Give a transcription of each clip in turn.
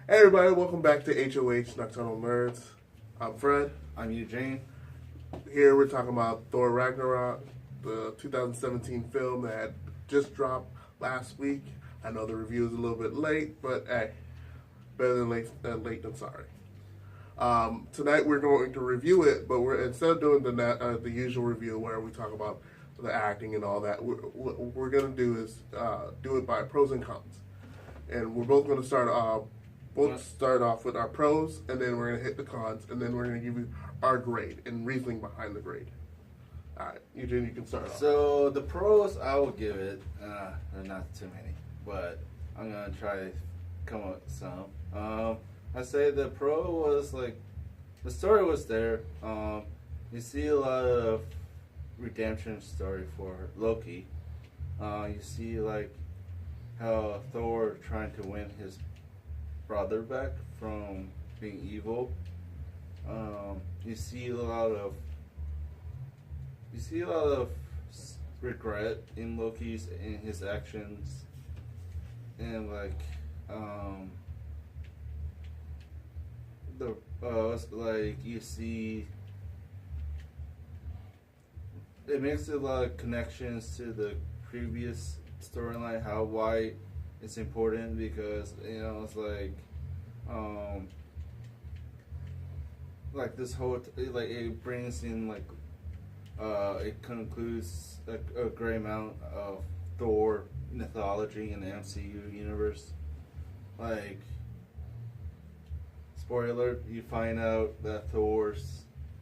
Hey everybody, welcome back to HOH Nocturnal Nerds. I'm Fred. I'm Eugene. Here we're talking about Thor Ragnarok, the 2017 film that had just dropped last week. I know the review is a little bit late, but hey, better than late than sorry. Tonight we're going to review it, but we're instead of doing the usual review where we talk about the acting and all that, what we're going to do is do it by pros and cons. And we're both going to start off with our pros, and then we're going to hit the cons, and then we're going to give you our grade and reasoning behind the grade. All right, Eugene, you can start off. So the pros, I will give it, not too many, but I'm going to try to come up with some. I say the pro was like, the story was there. You see a lot of redemption story for Loki. You see like how Thor trying to win his brother back from being evil. You see a lot of regret in Loki's in his actions, and like you see it makes a lot of connections to the previous storyline, why it's important, because it's like this whole it brings in it concludes a great amount of Thor mythology in the MCU universe. Like, spoiler alert, you find out that Thor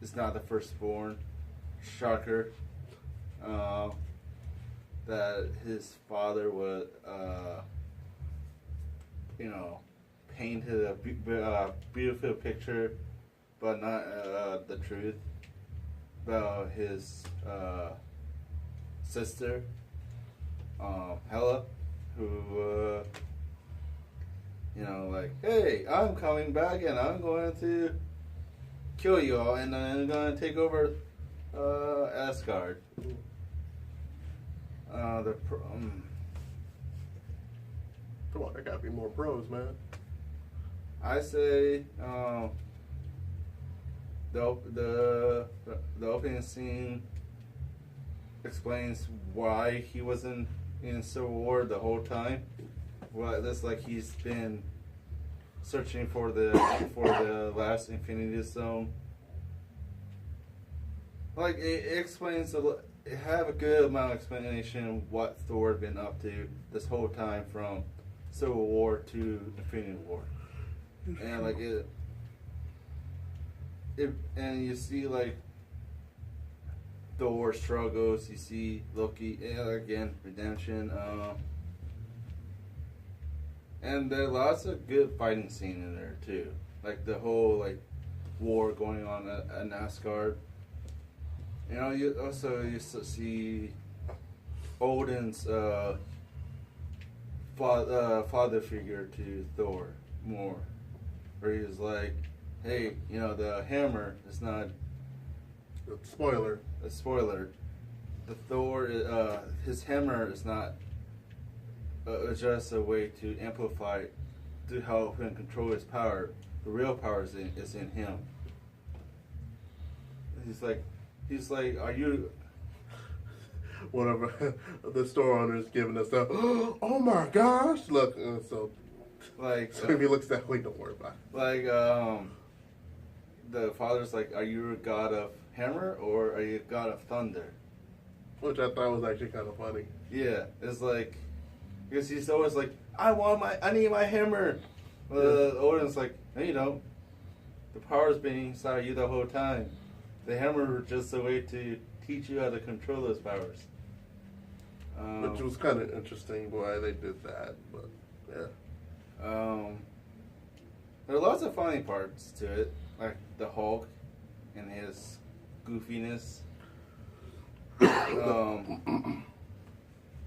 is not the firstborn. Shocker. That his father would, painted a beautiful picture, but not the truth about his sister, Hela, who, hey, I'm coming back and I'm going to kill you all, and I'm going to take over Asgard. Come on, there gotta be more pros, man. I say the opening scene explains why he wasn't in Civil War the whole time. Well, it looks like he's been searching for the last Infinity Stone. Like, it explains it have a good amount of explanation of what Thor had been up to this whole time from Civil War to Infinity War. And like it and you see like Thor struggles, you see Loki, again, redemption, and there are lots of good fighting scene in there too. Like the whole war going on at Asgard. You also see Odin's father figure to Thor more, where he's like, hey, the hammer is not Spoiler. a spoiler. The Thor, his hammer is not just a way to amplify, to help him control his power. The real power is in him. He's like, are you? Whatever the store owner is giving us stuff. Oh my gosh! Look, so if he looks that way, don't worry about it. The father's like, are you a god of hammer or are you a god of thunder? Which I thought was actually kind of funny. Yeah, it's like, because he's always like, I need my hammer. Odin's like, no, you don't. The power's been inside you the whole time. The hammer was just a way to teach you how to control those powers. Which was kind of interesting why they did that, but yeah. There are lots of funny parts to it, like the Hulk and his goofiness.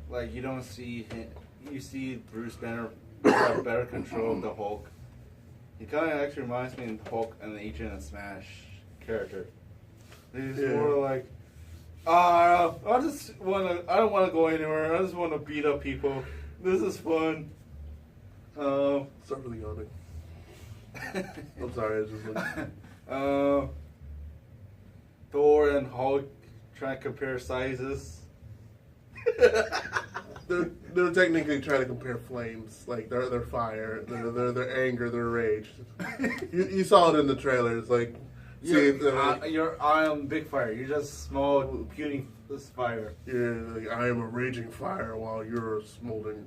Like you don't see him, you see Bruce Banner have better control of the Hulk. He kind of actually reminds me of the Hulk and the Agent of Smash character. He's more like, I don't want to go anywhere. I just want to beat up people. This is fun. Start really yawning. I'm sorry, I just Thor and Hulk trying to compare sizes. They're technically trying to compare flames, like their fire, their anger, their rage. You saw it in the trailers, like. I am big fire. You're just small, puny fire. Yeah, like, I am a raging fire while you're a smoldering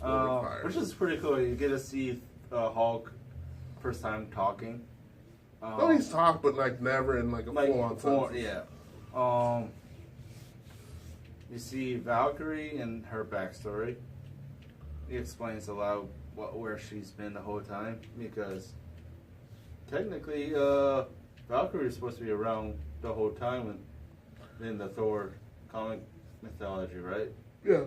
fire. Which is pretty cool. You get to see Hulk first time talking. No, he's talked, but like never in like a full-on sentence. Yeah. You see Valkyrie and her backstory. He explains a lot of where she's been the whole time because technically Valkyrie is supposed to be around the whole time in the Thor comic mythology, right? Yeah.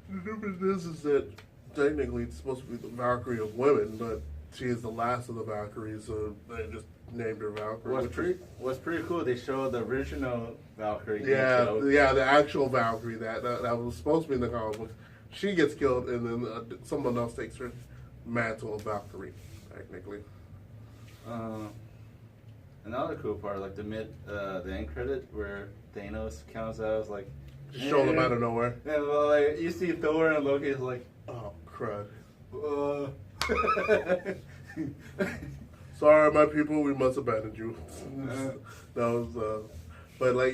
The difference is that technically it's supposed to be the Valkyrie of women, but she is the last of the Valkyries, so they just named her Valkyrie. What's pretty cool, they showed the original Valkyrie. Yeah, the actual Valkyrie that was supposed to be in the comic book. She gets killed, and then someone else takes her mantle of Valkyrie, technically. Another cool part, like the end credit where Thanos comes out, is like show them out of nowhere. Yeah, well, like you see Thor and Loki is like, oh crud. Sorry, my people, we must abandon you. That was, but like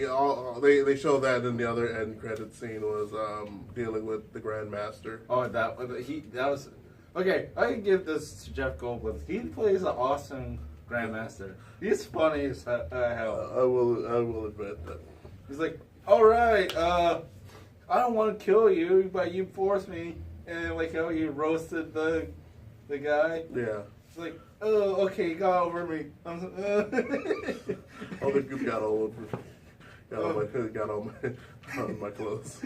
they showed that, and the other end credit scene was dealing with the Grandmaster. Oh, that was okay. I can give this to Jeff Goldblum. He plays an awesome Grandmaster. He's funny as hell. I will admit that. He's like, all right, I don't want to kill you, but you forced me, and like how he roasted the guy. Yeah. It's like, oh, okay, you got over me. Oh, the goop got all over me. Got on my clothes.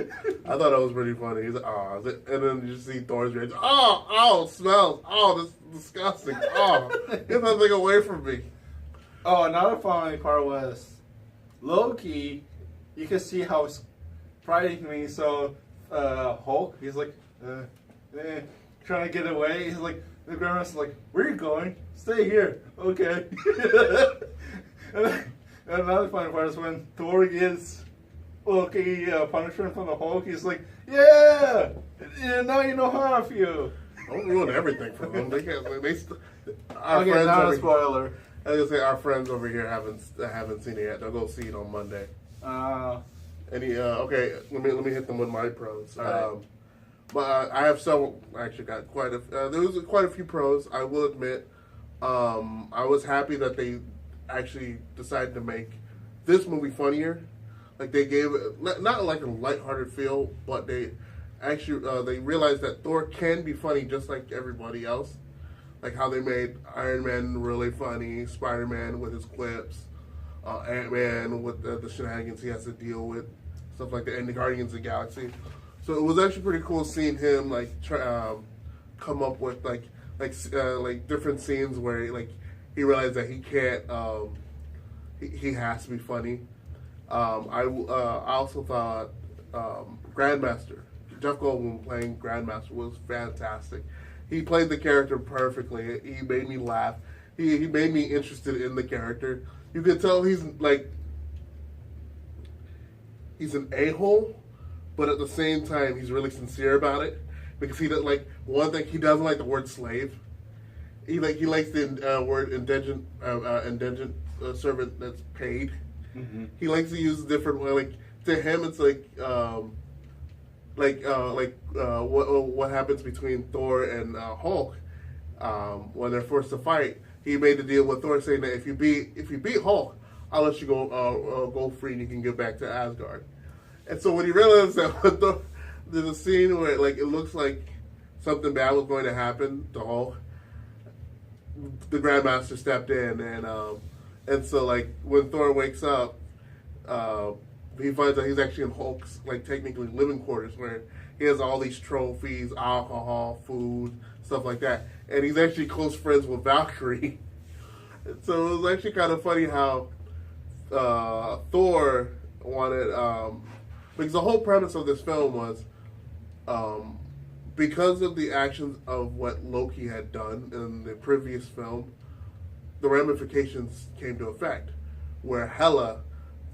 I thought that was pretty funny. He's like, oh, and then you see Thor's reaction. Oh, it smells. Oh, this is disgusting. Oh, get that thing away from me. Oh, another funny part was Loki. You can see how it's frightening me. So Hulk, he's like trying to get away. He's like, the grandma's like, where are you going? Stay here. Okay. And another funny part is when Thor gets Loki punishment from the Hulk. He's like, yeah, now you know how I feel. Don't ruin everything for them. They can't. Our okay, friends not over a spoiler. I was gonna say our friends over here haven't seen it yet. They'll go see it on Monday. Okay, let me hit them with my pros. Right. But I have several. I actually got there was quite a few pros. I will admit. I was happy that they actually decided to make this movie funnier. Like they gave it not like a lighthearted feel, but they actually they realized that Thor can be funny just like everybody else. Like how they made Iron Man really funny, Spider-Man with his quips, Ant-Man with the shenanigans he has to deal with, stuff like that, and the Guardians of the Galaxy. So it was actually pretty cool seeing him like come up with like different scenes where he realized that he can't he has to be funny. I also thought Grandmaster, Jeff Goldblum playing Grandmaster was fantastic. He played the character perfectly. He made me laugh. He made me interested in the character. You could tell he's an a-hole, but at the same time he's really sincere about it. Because he doesn't like one thing. He doesn't like the word slave. He likes the word indigent servant that's paid. Mm-hmm. He likes to use different way. Like to him, it's what happens between Thor and Hulk when they're forced to fight. He made the deal with Thor saying that if you beat Hulk, I'll let you go free and you can get back to Asgard. And so when he realized that there's a scene where it looks like something bad was going to happen to Hulk, the Grandmaster stepped in, and so when Thor wakes up, he finds out he's actually in Hulk's technically living quarters where he has all these trophies, alcohol, food, stuff like that, and he's actually close friends with Valkyrie. So it was actually kind of funny how Thor wanted because the whole premise of this film was because of the actions of what Loki had done in the previous film, the ramifications came to effect, where Hela,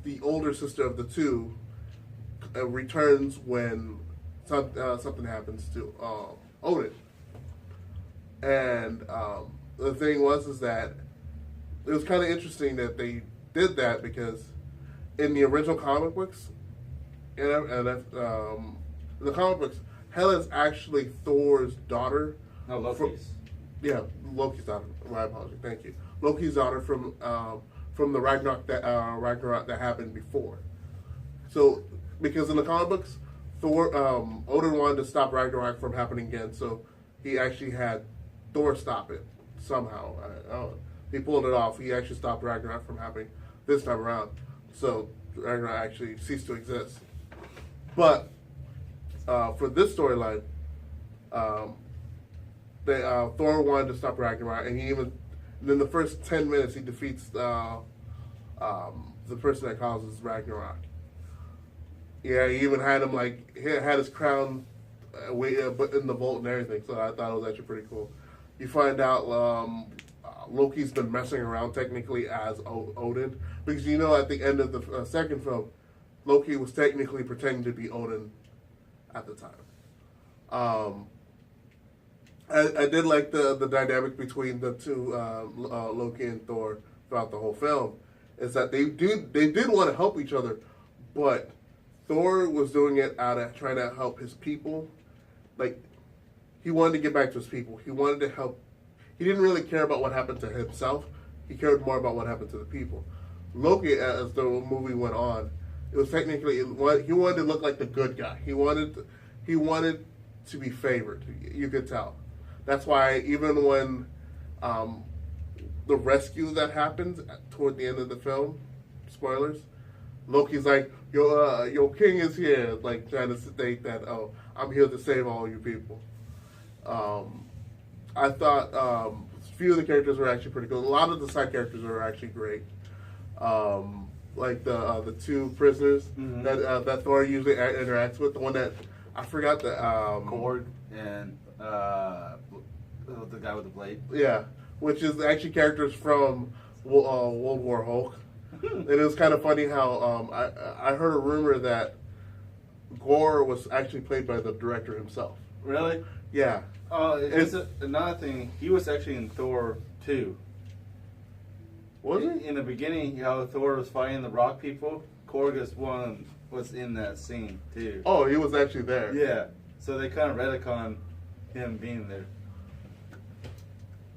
the older sister of the two, returns when something happens to Odin. And the thing was that it was kind of interesting that they did that, because in the original comic books, in the comic books, Hela's actually Thor's daughter. No, Loki's. Loki's daughter. My apologies. Thank you. Loki's daughter from the Ragnarok that happened before. So, because in the comic books, Odin wanted to stop Ragnarok from happening again, so he actually had Thor stop it somehow. He pulled it off. He actually stopped Ragnarok from happening this time around. So Ragnarok actually ceased to exist. But for this storyline, Thor wanted to stop Ragnarok, and in the first 10 minutes he defeats the person that causes Ragnarok. Yeah, he even had him he had his crown but in the vault and everything. So I thought it was actually pretty cool. You find out Loki's been messing around technically as Odin, because at the end of the second film, Loki was technically pretending to be Odin at the time. I did like the dynamic between the two, Loki and Thor, throughout the whole film. Is that they did want to help each other, but Thor was doing it out of trying to help his people. He wanted to get back to his people. He wanted to help. He didn't really care about what happened to himself. He cared more about what happened to the people. Loki, as the movie went on, it was technically he wanted to look like the good guy. He wanted to be favored. You could tell. That's why even when the rescue that happens toward the end of the film, spoilers, Loki's like, your king is here, trying to state that, I'm here to save all you people. I thought a few of the characters were actually pretty cool. A lot of the side characters were actually great. The two prisoners that Thor usually interacts with. The one that I forgot the Korg and the guy with the blade. Yeah, which is actually characters from World War Hulk. And it was kind of funny how I heard a rumor that Gore was actually played by the director himself. Really? Yeah. It's another thing. He was actually in Thor 2. Was he? In the beginning, how Thor was fighting the rock people, Korg was in that scene too. Oh, he was actually there. Yeah. So they kind of retconned him being there.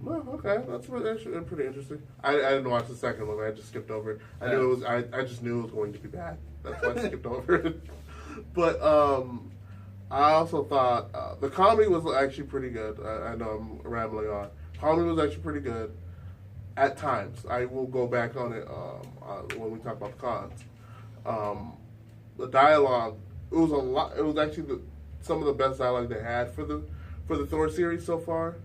Well, okay, that's actually pretty interesting. I didn't watch the second one. I just skipped over it. I knew it was. I just knew it was going to be bad. That's why I skipped over it. But I also thought the comedy was actually pretty good. I know I'm rambling on. Comedy was actually pretty good at times. I will go back on it when we talk about the cons. The dialogue, it was a lot. It was actually some of the best dialogue they had for the Thor series so far.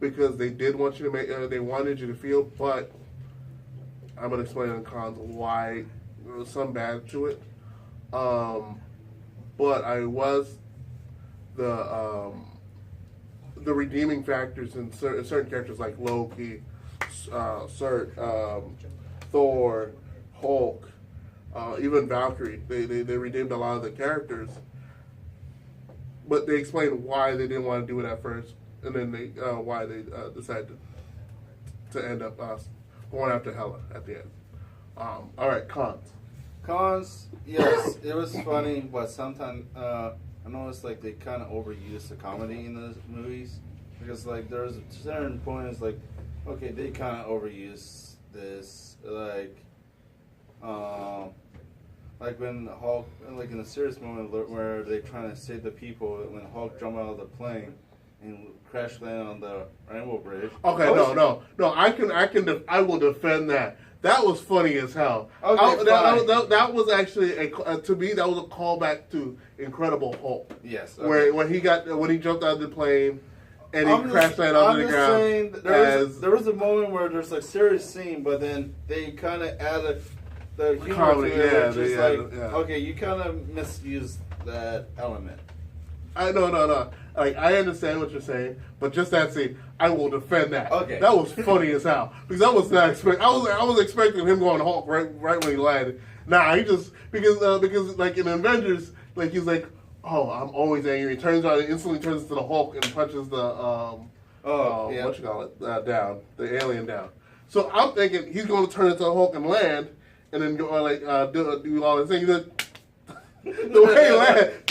Because they did want you to they wanted you to feel, but I'm gonna explain in the cons why there was some bad to it. But I was the redeeming factors in certain characters like Loki, Thor, Hulk, even Valkyrie. They redeemed a lot of the characters, but they explained why they didn't want to do it at first. And then why they decided to end up going after Hela at the end. All right, cons. Cons, yes, it was funny, but sometimes I noticed they kind of overused the comedy in the movies, because there was a certain point it's okay, they kind of overuse this, when Hulk, in a serious moment where they're trying to save the people, when Hulk jumped out of the plane and crash land on the Rainbow Bridge. Okay, no. I will defend that. That was funny as hell. Okay, that was actually to me that was a callback to Incredible Hulk. Yes. Okay. When he jumped out of the plane and he crashed landed on the ground. Saying, there was a moment where there's serious scene, but then they kind of added the humor comedy, to it. Okay, you kind of misused that element. no. Like, I understand what you're saying, but just that scene, I will defend that. Okay. That was funny as hell because I was not expect. I was expecting him going Hulk right when he landed. Nah, he just because like in Avengers, like he's like, oh, I'm always angry. He turns on and instantly turns into the Hulk and punches the yeah. what you call it down, the alien down. So I'm thinking he's going to turn into the Hulk and land, and then go do all this thing. He's like, the way he landed,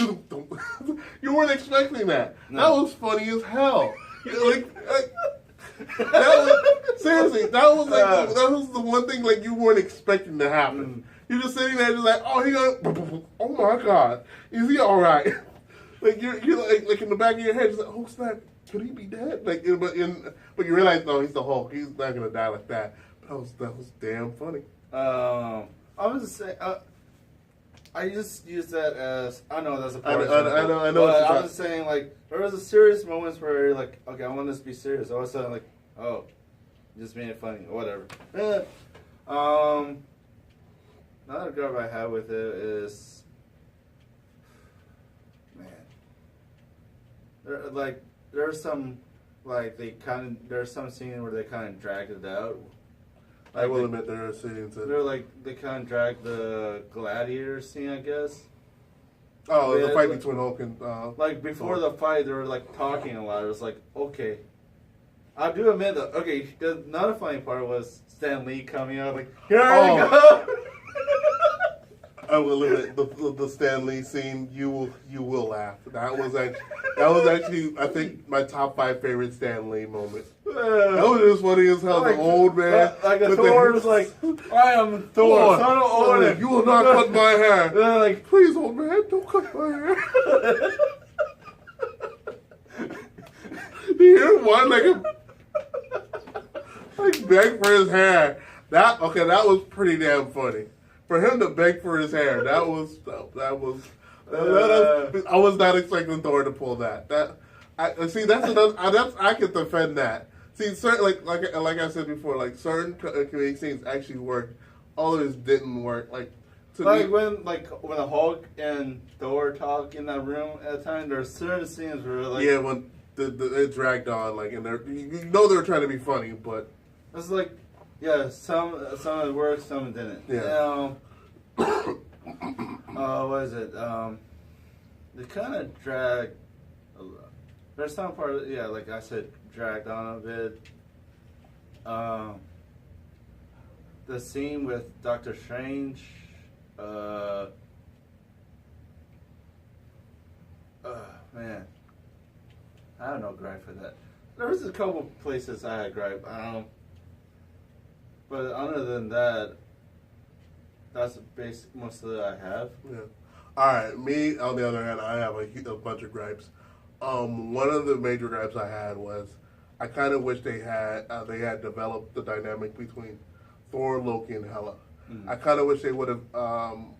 you weren't expecting that. No. That was funny as hell. Seriously, that was the one thing like you weren't expecting to happen. You're just sitting there, just like, oh, oh my god, is he all right? Like you're like in the back of your head, just like, oh snap, could he be dead? Like, but you realize, no, he's the Hulk. He's not gonna die like that. But that was damn funny. I was just saying. I just use that as I know that's a part. I know. But I was saying like there was a serious moments where you're like, okay, I want this to be serious. All of a sudden, like, oh, just being funny or whatever. Another gripe I have with it is, man, there's some scenes where they kind of dragged it out. I will admit there are scenes that they kind of dragged the gladiator scene, I guess. Oh, the fight between Hulk and like before the fight, they were like talking a lot. It was like, okay, I do admit that. Okay, another funny part was Stan Lee coming out like, here we go. I will admit the Stan Lee scene. You will laugh. That was actually I think my top 5 favorite Stan Lee moments. That was just funny as hell. Like, the old man, like a Thor was like, I am Thor, son of Odin. You will not cut my hair. Like, please, old man, don't cut my hair. Do you hear one like beg for his hair? That was pretty damn funny. For him to beg for his hair, that was I was not expecting Thor to pull that. I can defend that. See, certain like I said before, like certain comedic scenes actually worked. Others didn't work. Like when the Hulk and Thor talk in that room at a time, there's certain scenes where like when it dragged on, like and you know they were trying to be funny, but it's like some of it worked, some didn't. Yeah. What is it? They kind of drag. There's some part, like I said, dragged on a bit. The scene with Doctor Strange. Man, I have no gripe for that. There was a couple places I had gripe. But other than that, that's the basic most of it I have. Yeah. All right. Me, on the other hand, I have a bunch of gripes. One of the major gripes I had was I kind of wish they had developed the dynamic between Thor, Loki, and Hela. Mm-hmm. I kind of wish they would have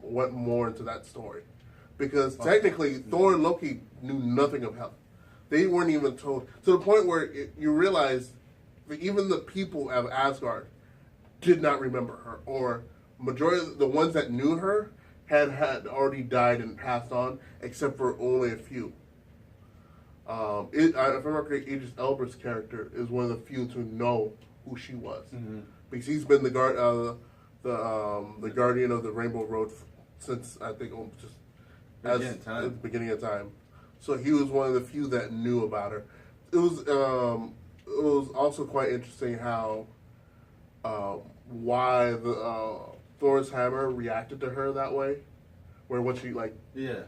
went more into that story because technically Thor and Loki knew nothing of Hela. They weren't even told to the point where you realize that even the people of Asgard did not remember her, or majority of the ones that knew her had already died and passed on, except for only a few. If I remember correctly, Idris Elba's character is one of the few to know who she was, because he's been the guardian of the Rainbow Road since I think at the beginning of time. So he was one of the few that knew about her. It was also quite interesting how why the Thor's hammer reacted to her that way, where what she like. Yeah.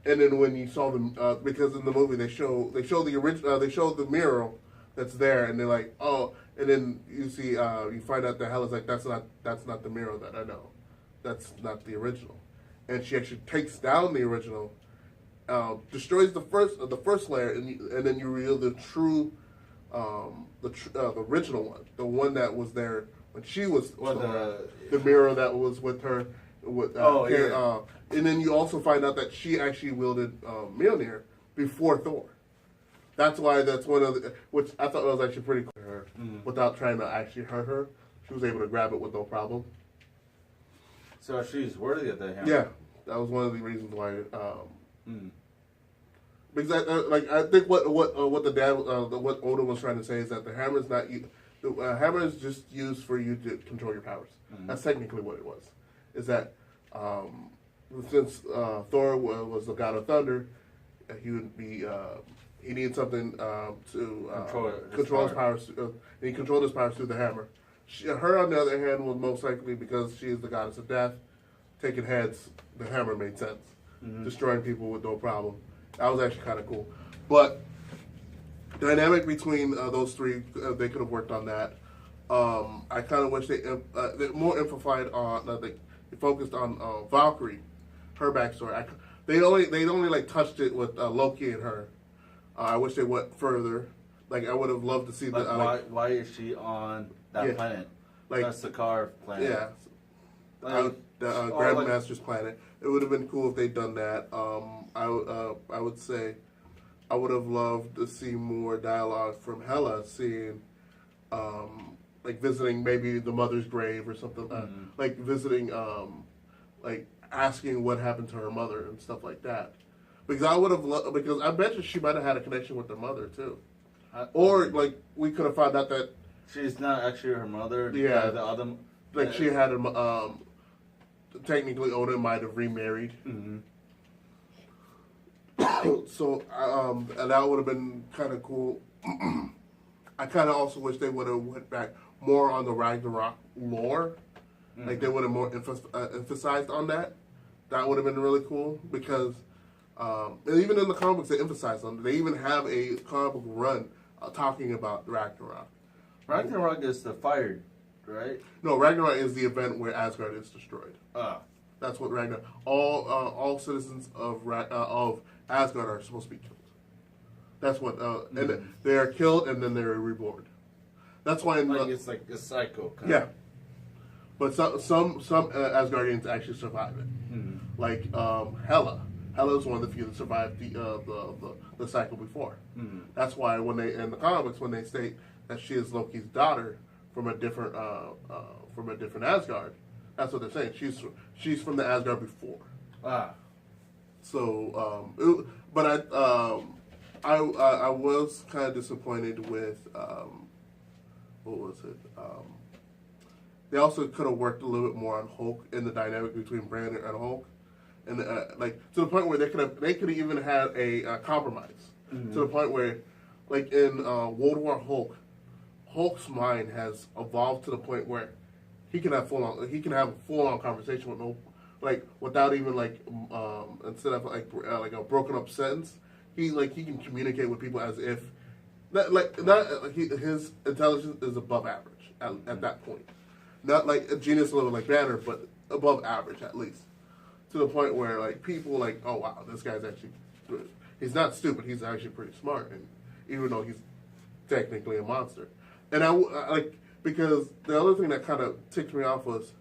And then when you saw them, because in the movie they show the original, they show the mirror that's there, and they're like, oh, and then you see, you find out that Hela's like, that's not the mirror that I know, that's not the original, and she actually takes down the original, destroys the first layer, and then you reveal the true, the original one, the one that was there when she was the mirror that was with her. And then you also find out that she actually wielded Mjolnir before Thor. That's why that's one of the, which I thought was actually pretty cool. Her, without trying to actually hurt her, she was able to grab it with no problem. So she's worthy of the hammer. Yeah, that was one of the reasons why. Because I think what the dad what Oda was trying to say is that the hammer is not the hammer is just used for you to control your powers. Mm-hmm. That's technically what it was. Is that since Thor was the god of thunder, he would be he needed something to control his powers. He controlled his powers through the hammer. Her, on the other hand, was most likely because she is the goddess of death, taking heads. The hammer made sense, destroying people with no problem. That was actually kind of cool. But dynamic between those three, they could have worked on that. I kind of wish they more emphasized on they focused on Valkyrie, her backstory. They only like touched it with Loki and her. I wish they went further. Like I would have loved to see why is she on that planet? Like that's the Sakaar planet. Yeah, the Grandmaster's planet. It would have been cool if they'd done that. I would say I would have loved to see more dialogue from Hela, seeing like visiting maybe the mother's grave or something, like visiting, like asking what happened to her mother and stuff like that. Because I would have because I bet you she might have had a connection with her mother too, or like we could have found out that she's not actually her mother. Yeah, the other like she had a technically Oda might have remarried. Mm-hmm. So and that would have been kind of cool. I kind of also wish they would have went back more on the Ragnarok lore. Mm-hmm. Like they would have more emphasized on that. That would have been really cool because and even in the comic books they emphasize on it. They even have a comic book run talking about Ragnarok. Ragnarok is the fire, right? No, Ragnarok is the event where Asgard is destroyed. That's what Ragnarok. All citizens of Asgard are supposed to be killed. That's what, and they are killed and then they're reborn. That's why it's like a cycle. Yeah, but some Asgardians actually survive it. Mm-hmm. Like Hela. Hela is one of the few that survived the cycle before. Mm-hmm. That's why when they in the comics when they state that she is Loki's daughter from a different Asgard, that's what they're saying. She's from the Asgard before. So, but I was kind of disappointed with what was it? They also could have worked a little bit more on Hulk and the dynamic between Brandon and Hulk, and like to the point where they could have even had a compromise. Mm-hmm. To the point where, like in World War Hulk, Hulk's mind has evolved to the point where he can have a full on conversation with no. Like without even like instead of like a broken up sentence, he can communicate with people as if his intelligence is above average at that point. Not like a genius level like Banner, but above average at least. To the point where like people like, oh wow, this guy's actually he's not stupid. He's actually pretty smart, and even though he's technically a monster, and I like because the other thing that kind of ticked me off was.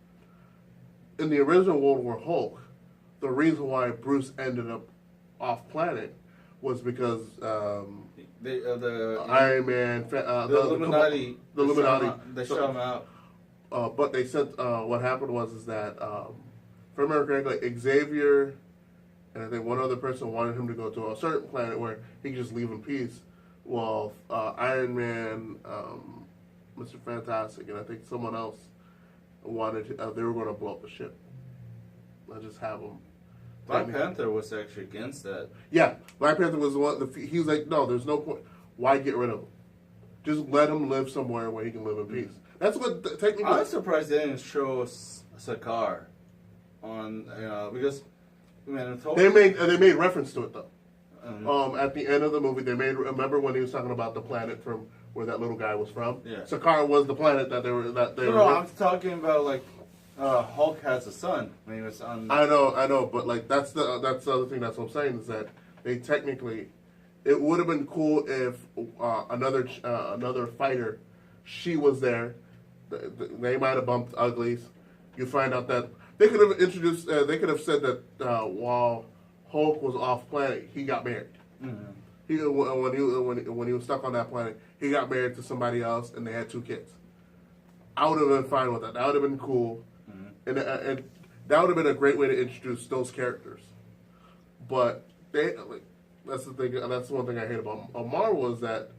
In the original World War Hulk, the reason why Bruce ended up off planet was because Iron Man, the Illuminati, they shot him out. But they said what happened was that if I remember correctly, Xavier and I think one other person wanted him to go to a certain planet where he could just leave in peace. Well, Iron Man, Mr. Fantastic, and I think someone else. Wanted they were going to blow up the ship. I just have them. Black Panther was actually against that. Yeah, Black Panther was the one. He was like, no, there's no point. Why get rid of him? Just let him live somewhere where he can live in peace. That's what technically. I'm surprised they didn't show Sakaar on because man, they made reference to it though. At the end of the movie, remember when he was talking about the planet from. Where that little guy was from. Yeah. Sakaar was the planet that they were. No, I'm talking about like Hulk has a son when he was on. I know, but like that's the other thing. That's what I'm saying is that they technically, it would have been cool if another fighter, she was there. They might have bumped uglies. You find out that they could have introduced. They could have said that while Hulk was off planet, he got married. Mm-hmm. When he was stuck on that planet, he got married to somebody else, and they had 2 kids. I would have been fine with that. That would have been cool, and that would have been a great way to introduce those characters. But That's the thing. That's one thing I hate about Marvel is that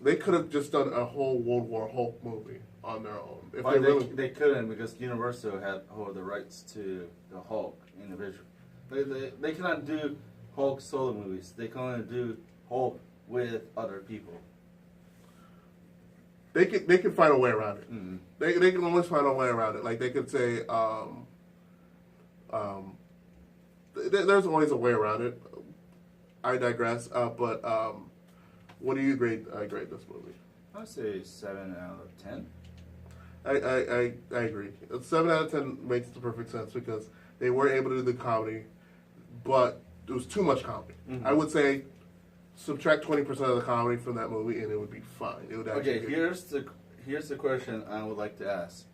they could have just done a whole World War Hulk movie on their own. If They couldn't because Universal had the rights to the Hulk individual. They cannot do Hulk solo movies. They can only do Hulk with other people. They can find a way around it. Mm-hmm. They can always find a way around it. Like they could say, there's always a way around it. I digress. But what do you grade this movie? I would say 7 out of 10. I agree. 7 out of 10 makes the perfect sense because they were able to do the comedy, but it was too much comedy. Mm-hmm. I would say subtract 20% of the comedy from that movie and it would be fine. It would okay, here's the question I would like to ask.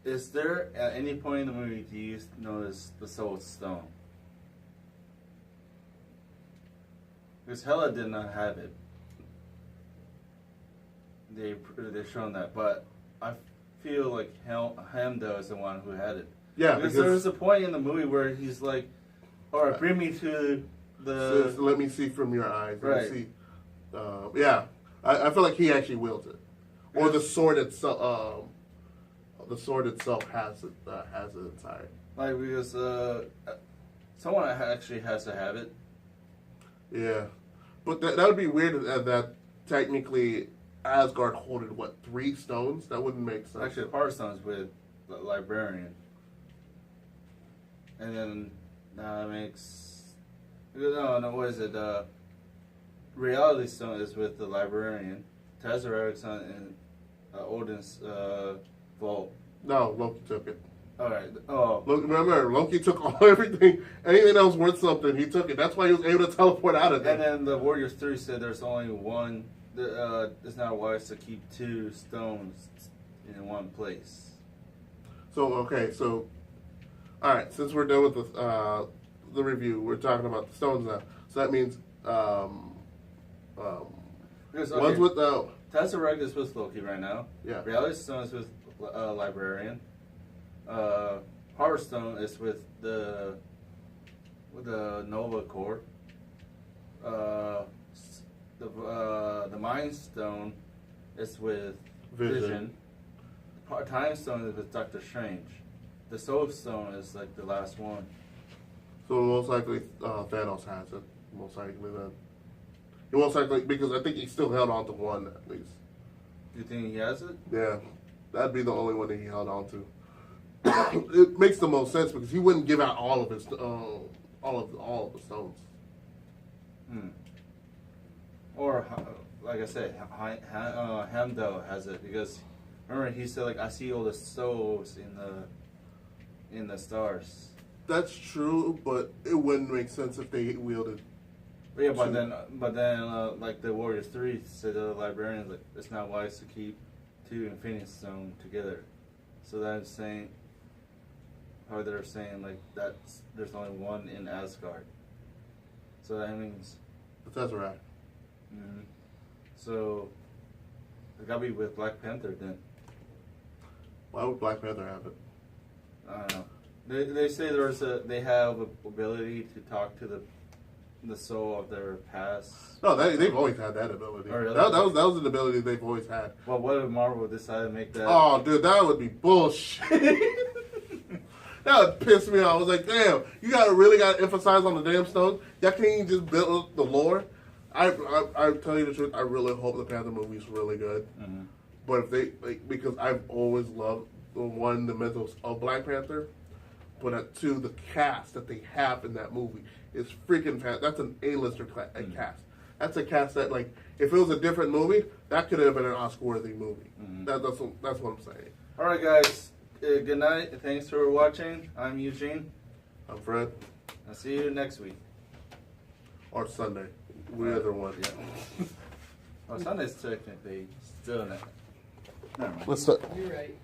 Is there at any point in the movie do you notice the Soul Stone? Because Hela did not have it. They've shown that, but I feel like Hemdo is the one who had it. Yeah, because there was a point in the movie where he's like, "All right, bring me to the." So let me see from your eyes. Let right. me see. Yeah, I feel like he actually wields it, or the sword itself. The sword itself has it inside. Like because someone actually has to have it. Yeah, but that would be weird that technically Asgard holding 3 stones? That wouldn't make sense. Actually, the Power Stone's with the Librarian, and then that makes no. What is it? Reality Stone is with the Librarian. Tesseract Stone in Odin's vault. No, Loki took it. All right. Oh, remember, Loki took everything. Anything that was worth something, he took it. That's why he was able to teleport out of there. And then the Warriors 3 said there's only one. It's not wise to keep 2 stones in one place. So all right. Since we're done with the review, we're talking about the stones now. So that means because, one's with Tesseract is with Loki right now. Yeah. Reality Stone is with Librarian. Power Stone is with the Nova Corps. The Mind Stone is with Vision. Time Stone is with Doctor Strange. The Soul Stone is like the last one. So most likely Thanos has it. Most likely then. Most likely because I think he still held on to one at least. You think he has it? Yeah, that'd be the only one that he held on to. It makes the most sense because he wouldn't give out all of his all of the stones. Or like I said, Hemdo has it because remember he said like I see all the souls in the stars. That's true, but it wouldn't make sense if they wielded. Yeah, but then like the Warriors 3 said to the Librarians like it's not wise to keep 2 Infinity Stones together. So that's saying how they're saying like there's only one in Asgard. So that means The Tesseract. Mm-hmm. So it gotta be with Black Panther then. Why would Black Panther have it? I don't know. They say they have a ability to talk to the soul of their past. No, they've always had that ability. Oh, really? That was an ability they've always had. Well, what if Marvel decided to make that? Oh, dude, that would be bullshit. That would piss me off. I was like, damn, you really gotta emphasize on the damn stones. Y'all can't even just build the lore. I tell you the truth, I really hope the Panther movie is really good. Mm-hmm. But if they because I've always loved the mythos of Black Panther, but 2, the cast that they have in that movie is freaking fantastic. That's an A-lister cast. That's a cast that if it was a different movie, that could have been an Oscar-worthy movie. Mm-hmm. That's what I'm saying. All right, guys. Good night. Thanks for watching. I'm Eugene. I'm Fred. I'll see you next week. Or Sunday. Either one. Yeah. Well, Sunday's technically still not. Never mind. Let's start. You're right.